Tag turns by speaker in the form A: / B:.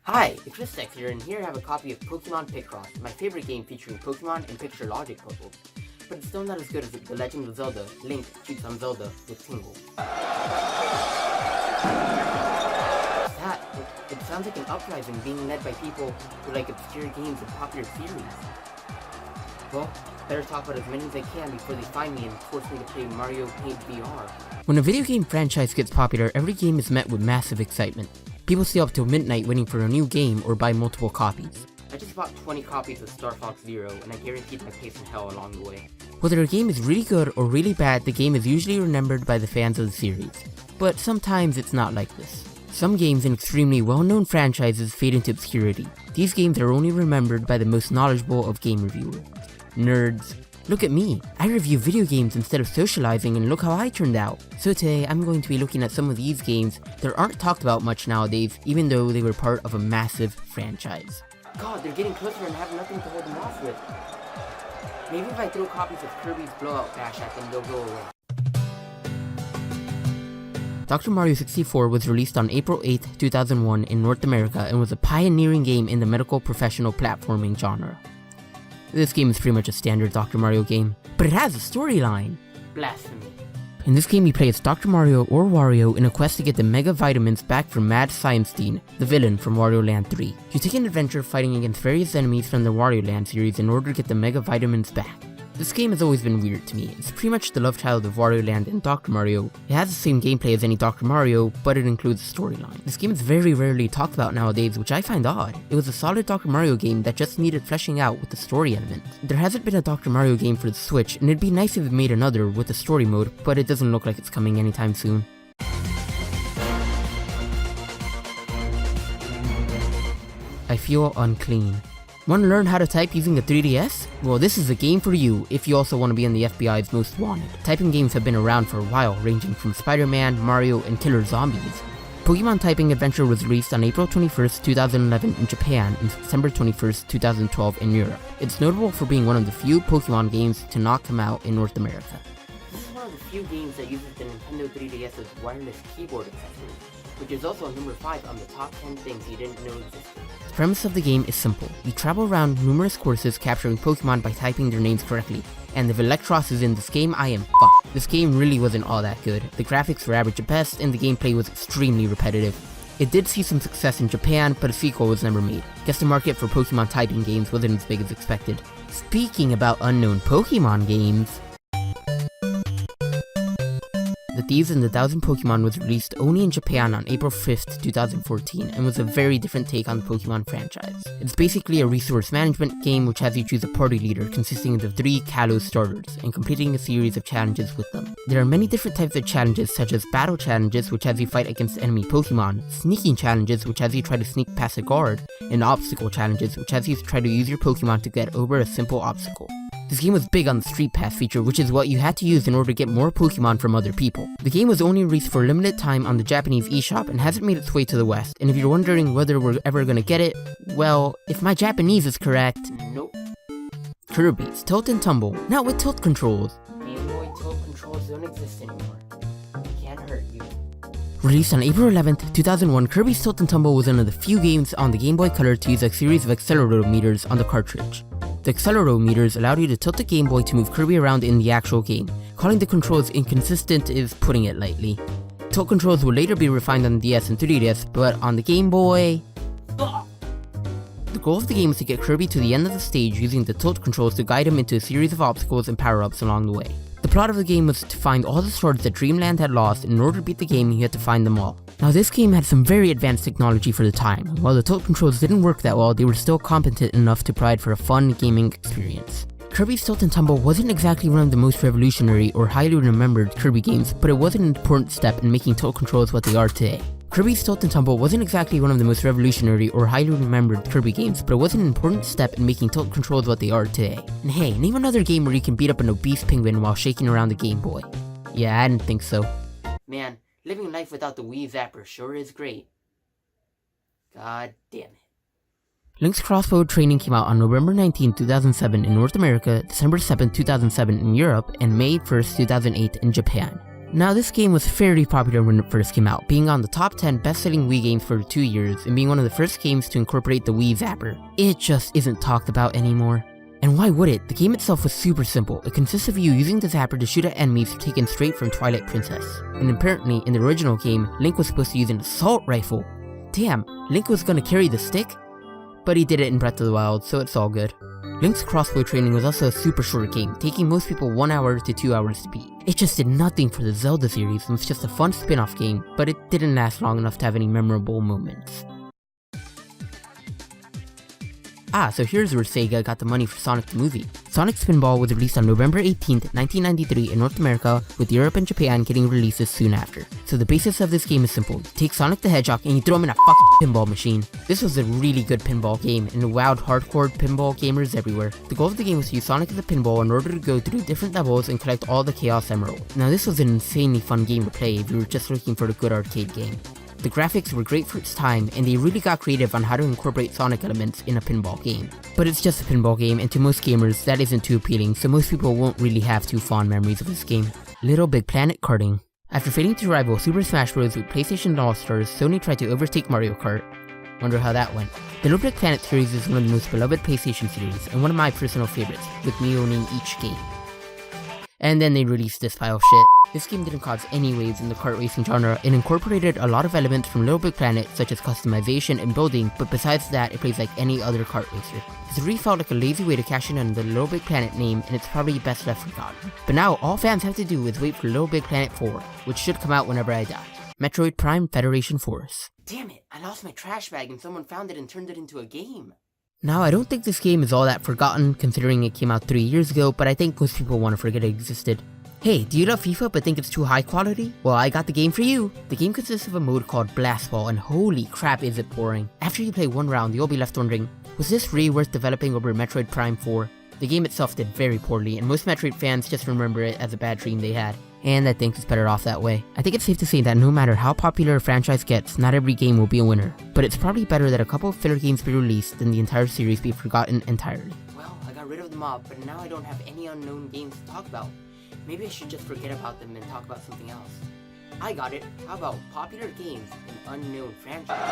A: Hi, TheChrisDex here, and here I have a copy of Pokemon Picross, my favorite game featuring Pokemon and picture logic puzzles. But it's still not as good as The Legend of Zelda, Link cheats on Zelda with Tingle. It sounds like an uprising being led by people who like obscure games and popular theories. Well, better talk about as many as I can before they find me and force me to play Mario Paint VR.
B: When a video game franchise gets popular, every game is met with massive excitement. People stay up till midnight waiting for a new game or buy multiple copies.
A: I just bought 20 copies of Star Fox Zero, and I guaranteed my place in hell along the way.
B: Whether a game is really good or really bad, the game is usually remembered by the fans of the series. But sometimes it's not like this. Some games in extremely well-known franchises fade into obscurity. These games are only remembered by the most knowledgeable of game reviewers. Nerds. Look at me, I review video games instead of socializing, and look how I turned out. So today I'm going to be looking at some of these games that aren't talked about much nowadays, even though they were part of a massive franchise.
A: God, they're getting closer and have nothing to hold them off with. Maybe if I throw copies of Kirbys Blowout Bash at them, they'll go away.
B: Dr. Mario 64 was released on April 8, 2001 in North America and was a pioneering game in the medical professional platforming genre. This game is pretty much a standard Dr. Mario game, but it has a storyline.
A: Blasphemy.
B: In this game you play as Dr. Mario or Wario in a quest to get the Mega Vitamins back from Mad Science Dean, the villain from Wario Land 3. You take an adventure fighting against various enemies from the Wario Land series in order to get the Mega Vitamins back. This game has always been weird to me. It's pretty much the love child of Wario Land and Dr. Mario. It has the same gameplay as any Dr. Mario, but it includes a storyline. This game is very rarely talked about nowadays, which I find odd. It was a solid Dr. Mario game that just needed fleshing out with the story element. There hasn't been a Dr. Mario game for the Switch, and it'd be nice if it made another with the story mode, but it doesn't look like it's coming anytime soon. I feel unclean. Want to learn how to type using the 3DS? Well, this is a game for you if you also want to be in the FBI's most wanted. Typing games have been around for a while, ranging from Spider-Man, Mario, and killer zombies. Pokemon Typing Adventure was released on April 21st, 2011 in Japan and September 21st, 2012 in Europe. It's notable for being one of the few Pokemon games to not come out in North America.
A: This is one of the few games that uses the Nintendo 3DS's wireless keyboard accessory, which is also number 5 on the top 10 things you didn't know existed.
B: The premise of the game is simple. You travel around numerous courses capturing Pokemon by typing their names correctly, and if Electros is in this game, I am fucked. This game really wasn't all that good. The graphics were average at best, and the gameplay was extremely repetitive. It did see some success in Japan, but a sequel was never made. Guess the market for Pokemon typing games wasn't as big as expected. Speaking about unknown Pokemon games, The Thieves and the 1,000 Pokemon was released only in Japan on April 5th, 2014, and was a very different take on the Pokemon franchise. It's basically a resource management game which has you choose a party leader consisting of 3 Kalos starters, and completing a series of challenges with them. There are many different types of challenges, such as battle challenges which has you fight against enemy Pokemon, sneaking challenges which has you try to sneak past a guard, and obstacle challenges which has you try to use your Pokemon to get over a simple obstacle. This game was big on the Street Pass feature, which is what you had to use in order to get more Pokemon from other people. The game was only released for a limited time on the Japanese eShop and hasn't made its way to the West, and if you're wondering whether we're ever gonna get it, well, if my Japanese is correct...
A: Nope.
B: Kirbys, Tilt and Tumble, not with tilt controls.
A: Game Boy tilt controls don't exist anymore. Can't hurt you.
B: Released on April 11th, 2001, Kirbys Tilt and Tumble was one of the few games on the Game Boy Color to use a series of accelerometers on the cartridge. The accelerometers allowed you to tilt the Game Boy to move Kirby around in the actual game. Calling the controls inconsistent is putting it lightly. Tilt controls will later be refined on the DS and 3DS, but on the Game Boy... The goal of the game is to get Kirby to the end of the stage using the tilt controls to guide him into a series of obstacles and power-ups along the way. The plot of the game was to find all the swords that Dreamland had lost, and in order to beat the game, you had to find them all. Now this game had some very advanced technology for the time. While the tilt controls didn't work that well, they were still competent enough to provide for a fun gaming experience. Kirby's Tilt and Tumble wasn't exactly one of the most revolutionary or highly remembered Kirby games, but it was an important step in making tilt controls what they are today. Kirby's Tilt and Tumble wasn't exactly one of the most revolutionary or highly remembered Kirby games, but it was an important step in making tilt controls what they are today. And hey, name another game where you can beat up an obese penguin while shaking around the Game Boy. Yeah, I didn't think so.
A: Man, living life without the Wii Zapper sure is great. God damn it.
B: Link's Crossbow Training came out on November 19, 2007 in North America, December 7, 2007 in Europe, and May 1, 2008 in Japan. Now, this game was fairly popular when it first came out, being on the top 10 best-selling Wii games for 2 years and being one of the first games to incorporate the Wii Zapper. It just isn't talked about anymore. And why would it? The game itself was super simple. It consists of you using the Zapper to shoot at enemies taken straight from Twilight Princess. And apparently, in the original game, Link was supposed to use an assault rifle. Damn, Link was gonna carry the stick? But he did it in Breath of the Wild, so it's all good. Link's crossbow training was also a super short game, taking most people 1 hour to 2 hours to beat. It just did nothing for the Zelda series and was just a fun spin-off game, but it didn't last long enough to have any memorable moments. So here's where Sega got the money for Sonic the movie. Sonic Spinball was released on November 18th, 1993 in North America, with Europe and Japan getting releases soon after. So the basis of this game is simple. You take Sonic the Hedgehog and you throw him in a fucking pinball machine. This was a really good pinball game and it wowed hardcore pinball gamers everywhere. The goal of the game was to use Sonic as a pinball in order to go through different levels and collect all the Chaos Emeralds. Now this was an insanely fun game to play if you were just looking for a good arcade game. The graphics were great for its time, and they really got creative on how to incorporate Sonic elements in a pinball game. But it's just a pinball game, and to most gamers, that isn't too appealing, so most people won't really have too fond memories of this game. LittleBigPlanet Karting. After failing to rival Super Smash Bros. With PlayStation All-Stars, Sony tried to overtake Mario Kart. Wonder how that went. The LittleBigPlanet series is one of the most beloved PlayStation series, and one of my personal favorites, with me owning each game. And then they released this pile of shit. This game didn't cause any waves in the kart racing genre. It incorporated a lot of elements from LittleBigPlanet, such as customization and building, but besides that, it plays like any other kart racer. This really felt like a lazy way to cash in on the LittleBigPlanet name, and it's probably best left forgotten. But now, all fans have to do is wait for LittleBigPlanet 4, which should come out whenever I die. Metroid Prime Federation Force.
A: Damn it, I lost my trash bag and someone found it and turned it into a game.
B: Now, I don't think this game is all that forgotten, considering it came out 3 years ago, but I think most people want to forget it existed. Hey, do you love FIFA but think it's too high quality? Well, I got the game for you! The game consists of a mode called Blast Ball, and holy crap is it boring. After you play one round, you'll be left wondering, was this really worth developing over Metroid Prime 4? The game itself did very poorly, and most Metroid fans just remember it as a bad dream they had. And I think it's better off that way. I think it's safe to say that no matter how popular a franchise gets, not every game will be a winner. But it's probably better that a couple of filler games be released than the entire series be forgotten entirely.
A: Well, I got rid of the mob, but now I don't have any unknown games to talk about. Maybe I should just forget about them and talk about something else. I got it. How about popular games and unknown franchises?